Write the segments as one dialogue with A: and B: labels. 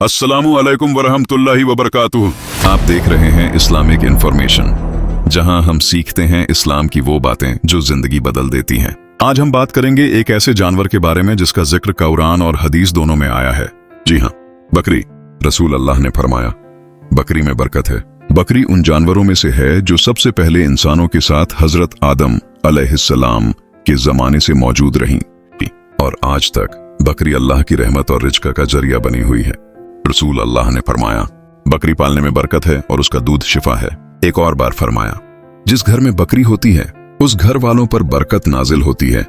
A: अस्सलामु अलैकुम वरहमतुल्लाहि वबरकातुहू। आप देख रहे हैं इस्लामिक इंफॉर्मेशन, जहां हम सीखते हैं इस्लाम की वो बातें जो जिंदगी बदल देती हैं। आज हम बात करेंगे एक ऐसे जानवर के बारे में जिसका जिक्र कुरान और हदीस दोनों में आया है। जी हाँ, बकरी। रसूल अल्लाह ने फरमाया, बकरी में बरकत है। बकरी उन जानवरों में से है जो सबसे पहले इंसानों के साथ हजरत आदम अलैहिस्सलाम के जमाने से मौजूद रही और आज तक बकरी अल्लाह की रहमत और रिज़्क़ का जरिया बनी हुई है। रसूल अल्लाह ने फरमाया, बकरी पालने में बरकत है और उसका दूध शिफा है। एक और बार फरमाया, जिस घर में बकरी होती है उस घर वालों पर बरकत नाजिल होती है।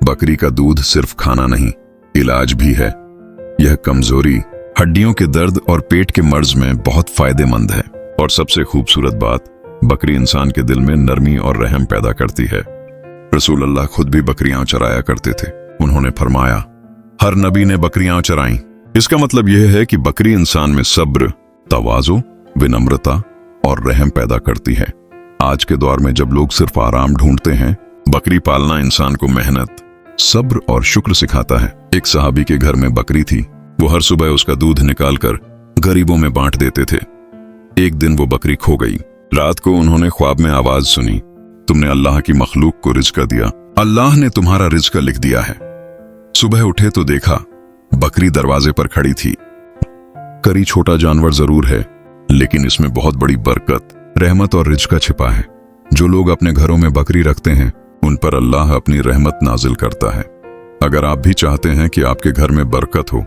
A: बकरी का दूध सिर्फ खाना नहीं, इलाज भी है। यह कमजोरी, हड्डियों के दर्द और पेट के मर्ज में बहुत फायदेमंद है। और सबसे खूबसूरत बात, बकरी इंसान के दिल में नरमी और रहम पैदा करती है। रसूल अल्लाह खुद भी बकरियां चराया करते थे। उन्होंने फरमाया, हर नबी ने बकरियां चराई। इसका मतलब यह है कि बकरी इंसान में सब्र, तवाज़ु, विनम्रता और रहम पैदा करती है। आज के दौर में जब लोग सिर्फ आराम ढूंढते हैं, बकरी पालना इंसान को मेहनत, सब्र और शुक्र सिखाता है। एक सहाबी के घर में बकरी थी। वो हर सुबह उसका दूध निकालकर गरीबों में बांट देते थे। एक दिन वो बकरी खो गई। रात को उन्होंने ख्वाब में आवाज सुनी, तुमने अल्लाह की मखलूक को रिज़्क़ दिया, अल्लाह ने तुम्हारा रिज़्क़ लिख दिया है। सुबह उठे तो देखा बकरी दरवाजे पर खड़ी थी। करी छोटा जानवर जरूर है, लेकिन इसमें बहुत बड़ी बरकत, रहमत और रिज़्क़ छिपा है। जो लोग अपने घरों में बकरी रखते हैं उन पर अल्लाह अपनी रहमत नाजिल करता है। अगर आप भी चाहते हैं कि आपके घर में बरकत हो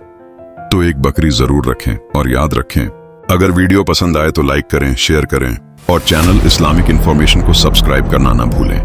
A: तो एक बकरी जरूर रखें। और याद रखें, अगर वीडियो पसंद आए तो लाइक करें, शेयर करें और चैनल इस्लामिक इंफॉर्मेशन को सब्सक्राइब करना ना भूलें।